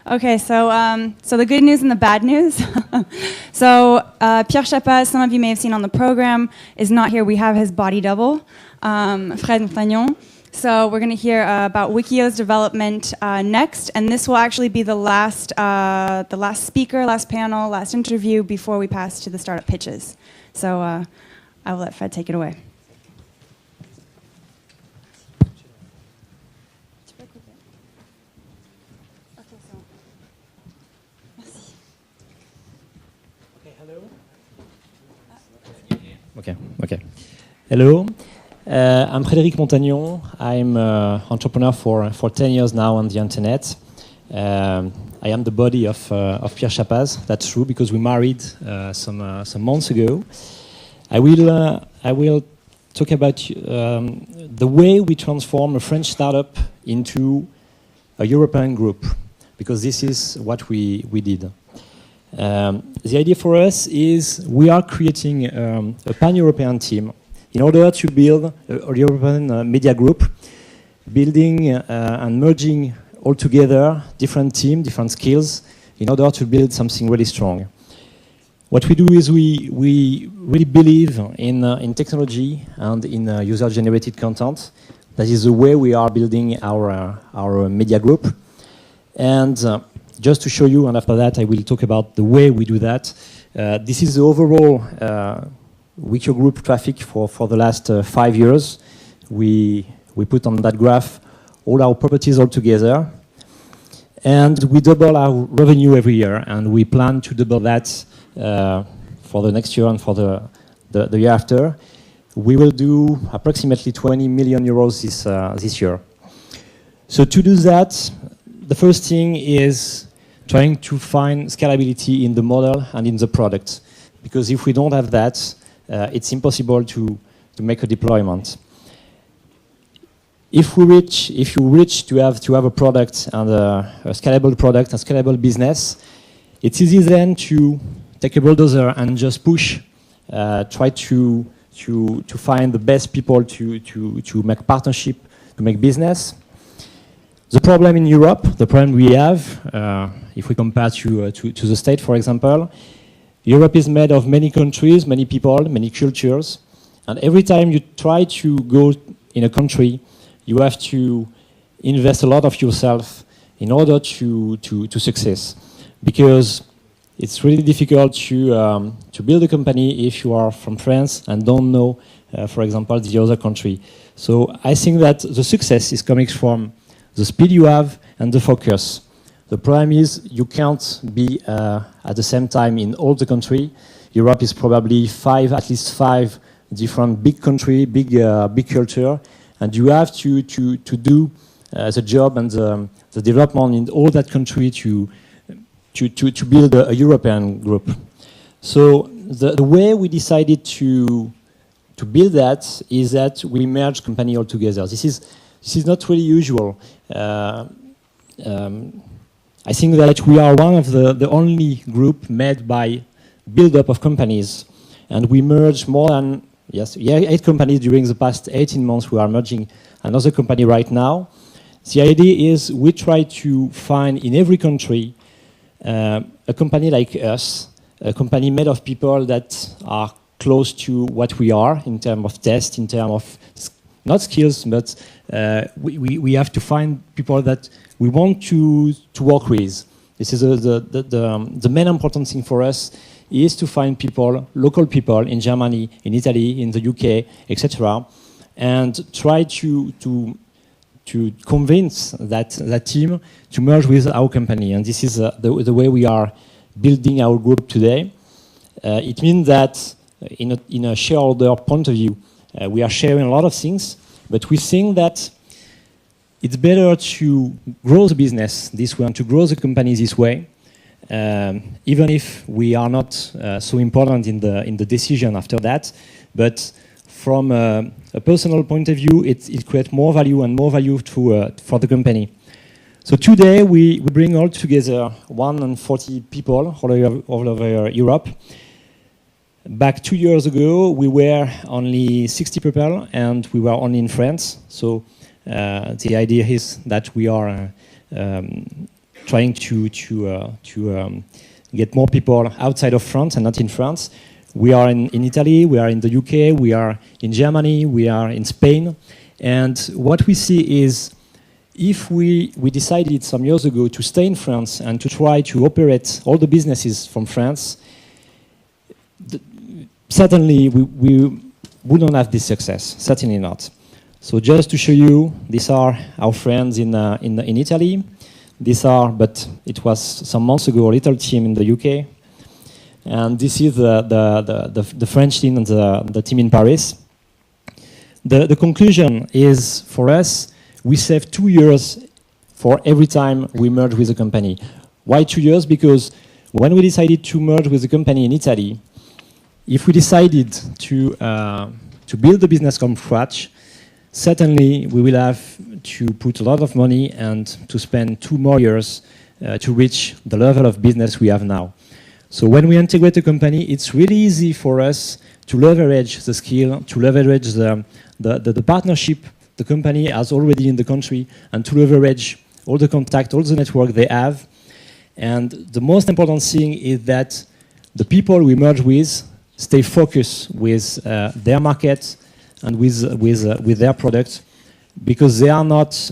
Okay, so the good news and the bad news. So Pierre Chapaz, some of you may have seen on the program, is not here. We have his body double, Fred Montagnon. So we're going to hear about Wikio's development next, and this will actually be the last speaker, last panel, last interview before we pass to the startup pitches. So I will let Fred take it away. Okay. Hello, I'm Frédérique Montagnon. I'm an entrepreneur for 10 years now on the internet. I am the body of Pierre Chapaz. That's true because we married some months ago. I will talk about the way we transform a French startup into a European group, because this is what we did. The idea for us is we are creating a pan-European team in order to build a European media group, building and merging all together different teams, different skills, in order to build something really strong. What we do is we really believe in technology and in user-generated content. That is the way we are building our media group. And just to show you, and after that I will talk about the way we do that. This is the overall Wikio Group traffic for the last 5 years. We put on that graph all our properties all together. And we double our revenue every year, and we plan to double that for the next year and for the year after. We will do approximately 20 million euros this year. So to do that, the first thing is trying to find scalability in the model and in the product. Because if we don't have that, it's impossible to make a deployment. If you reach to have a product and a scalable product, a scalable business, it's easy then to take a bulldozer and just push, try to find the best people to make partnership, to make business. The problem in Europe, the problem we have, if we compare to the States, for example, Europe is made of many countries, many people, many cultures, and every time you try to go in a country, you have to invest a lot of yourself in order to success, because it's really difficult to build a company if you are from France and don't know, for example, the other country. So I think that the success is coming from the speed you have and the focus. The problem is you can't be at the same time in all the country. Europe is probably at least five different big country, big culture, and you have to do the job and the development in all that country to build a European group. So the way we decided to build that is that we merge company all together. This is not really usual. I think that we are one of the only group made by build-up of companies, and we merged more than 8 companies during the past 18 months. We are merging another company right now. The idea is we try to find in every country a company like us, a company made of people that are close to what we are in terms of test, in terms of not skills, but we have to find people that we want to work with. This is the main important thing for us, is to find people, local people in Germany, in Italy, in the UK, etc., and try to convince that team to merge with our company. And this is the way we are building our group today. It means that in a shareholder point of view, we are sharing a lot of things, but we think that it's better to grow the business this way and to grow the company this way, even if we are not so important in the decision after that. But from a personal point of view, it creates more value and more value for the company. So today we bring all together 140 people all over Europe. Back 2 years ago, we were only 60 people, and we were only in France. So the idea is that we are trying to get more people outside of France and not in France. We are in Italy, we are in the UK, we are in Germany, we are in Spain. And what we see is, if we decided some years ago to stay in France and to try to operate all the businesses from France, certainly we wouldn't have this success, certainly not. So just to show you, these are our friends in Italy. These are, but it was some months ago, a little team in the UK. And this is the French team and the team in Paris. The conclusion is, for us, we save 2 years for every time we merge with a company. Why 2 years? Because when we decided to merge with a company in Italy, if we decided to build the business from scratch, certainly we will have to put a lot of money and to spend 2 more years to reach the level of business we have now. So when we integrate a company, it's really easy for us to leverage the skill, to leverage the partnership the company has already in the country, and to leverage all the contact, all the network they have. And the most important thing is that the people we merge with stay focused with their market and with their product, because they are not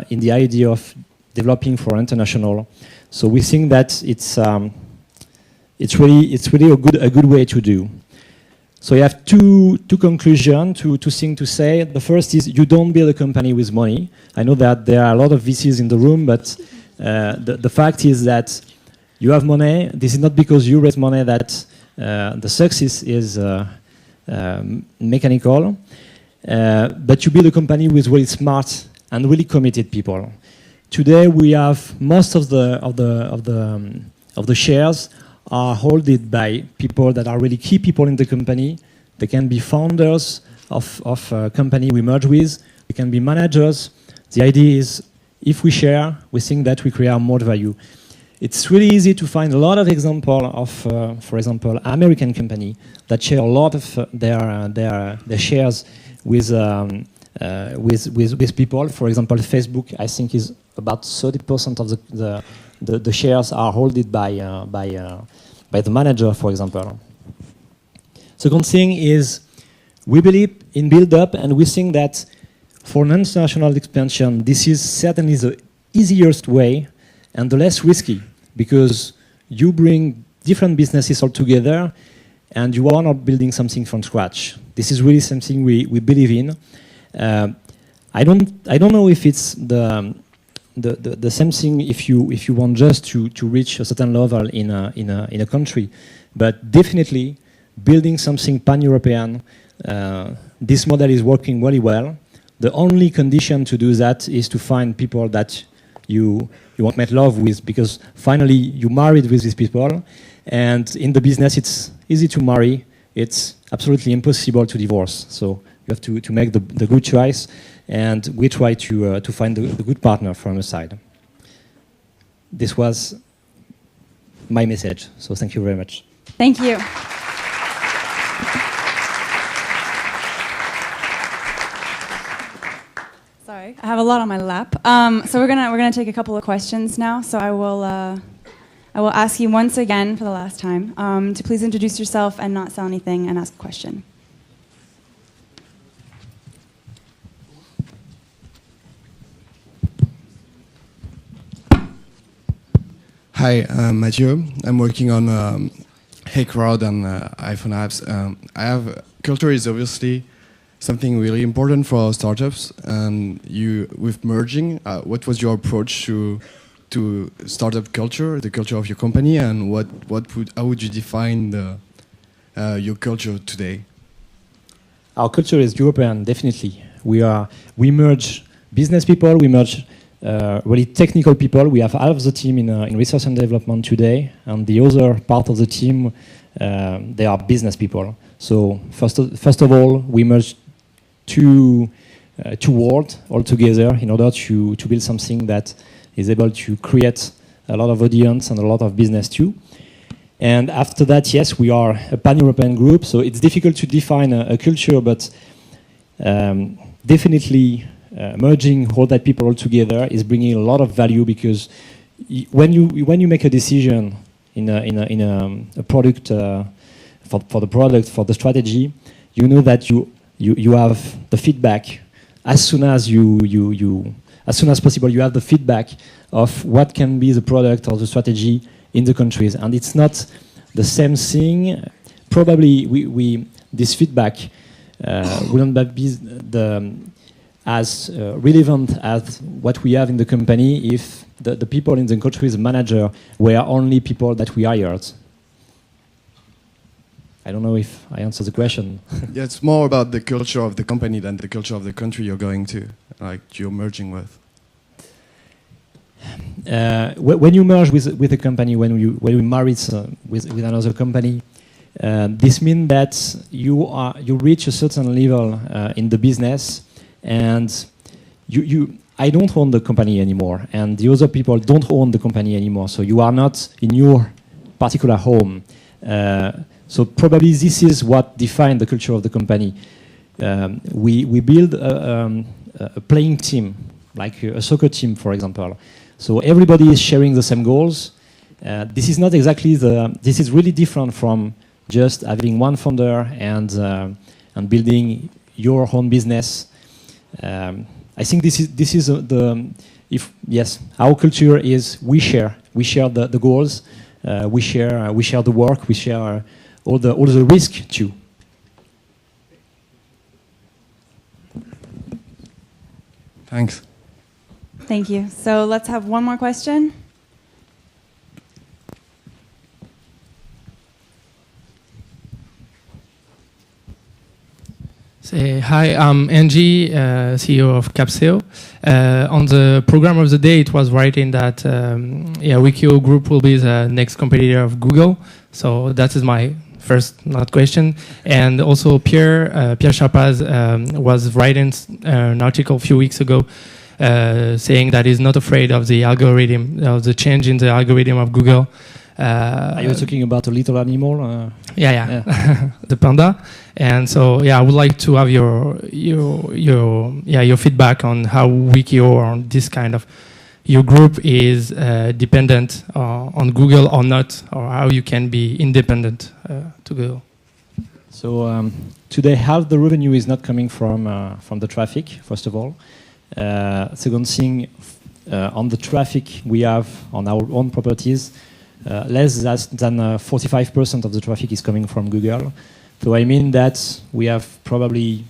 in the idea of developing for international. So we think that it's really a good way to do. So you have two conclusions, two things to say. The first is, you don't build a company with money. I know that there are a lot of VCs in the room, but the fact is that you have money. This is not because you raise money that the success is mechanical, but you build a company with really smart and really committed people. Today we have most of the shares are held by people that are really key people in the company. They can be founders of a company we merge with. They can be managers. The idea is, if we share, we think that we create more value. It's really easy to find a lot of examples of, for example, American company that share a lot of their shares with people. For example, Facebook, I think, is about 30% of the shares are held by the manager, for example. Second thing is, we believe in build-up, and we think that for an international expansion, this is certainly the easiest way and the less risky, because you bring different businesses all together and you are not building something from scratch. This is really something we believe in. I don't know if it's the same thing if you want just to reach a certain level in a country, but definitely building something pan-European, this model is working really well. The only condition to do that is to find people that you want to make love with, because finally you married with these people, and in the business it's easy to marry, it's absolutely impossible to divorce. So you have to make the good choice, and we try to find the good partner from the side. This was my message, so thank you very much. Thank you. Sorry, I have a lot on my lap. So we're gonna take a couple of questions now. So I will ask you once again for the last time to please introduce yourself and not sell anything and ask a question. Hi, I'm Mathieu. I'm working on Hey Crowd and iPhone apps. Culture is obviously something really important for our startups. And with merging, what was your approach to startup culture, the culture of your company, and how would you define your culture today? Our culture is European, definitely. We merge business people, we merge really technical people. We have half of the team in research and development today, and the other part of the team, they are business people. So first of all, we merge two worlds all together in order to build something that is able to create a lot of audience and a lot of business too. And after that, yes, we are a pan-European group, so it's difficult to define a culture, but definitely merging all that people all together is bringing a lot of value, because when you make a decision in a product for the product, for the strategy, you know that you have the feedback as soon as as soon as possible. You have the feedback of what can be the product or the strategy in the countries, and it's not the same thing. Probably this feedback wouldn't be as relevant as what we have in the company if the people in the countries manager were only people that we hired. I don't know if I answered the question. Yeah, it's more about the culture of the company than the culture of the country you're going to, like you're merging with. When you merge with a company, when you marry with another company, this means that you reach a certain level in the business, and I don't own the company anymore, and the other people don't own the company anymore. So you are not in your particular home. So probably this is what defines the culture of the company. We build a playing team, like a soccer team, for example. So everybody is sharing the same goals. This is not exactly this is really different from just having one founder and building your own business. I think this is our culture is we share the goals, we share the work, we share all the risk too. Thanks. Thank you. So let's have one more question. Hi, I'm Angie, CEO of Capseo. On the program of the day, it was writing that Wikio Group will be the next competitor of Google. So that is my first question. And also Pierre Chapaz was writing an article a few weeks ago saying that he's not afraid of the algorithm, of the change in the algorithm of Google. Are you talking about a little animal? Yeah. The panda. And so, I would like to have your feedback on how Wikio or this kind of your group is dependent on Google or not, or how you can be independent to Google. So today, half the revenue is not coming from the traffic. First of all, second thing, on the traffic we have on our own properties. Less than 45% of the traffic is coming from Google. So I mean that we have probably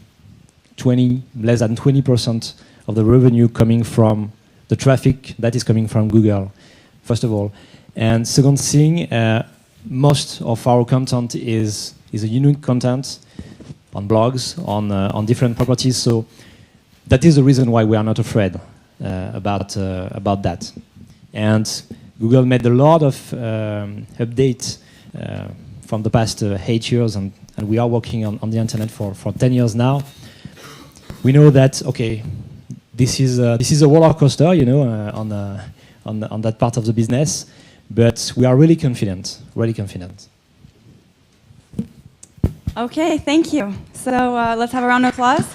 less than 20% of the revenue coming from the traffic that is coming from Google, first of all. And second thing, most of our content is a unique content on blogs, on different properties. So that is the reason why we are not afraid about that. And Google made a lot of updates from the past 8 years, and we are working on the internet for 10 years now. We know that this is a roller coaster, on that part of the business, but we are really confident. Okay, thank you. So let's have a round of applause.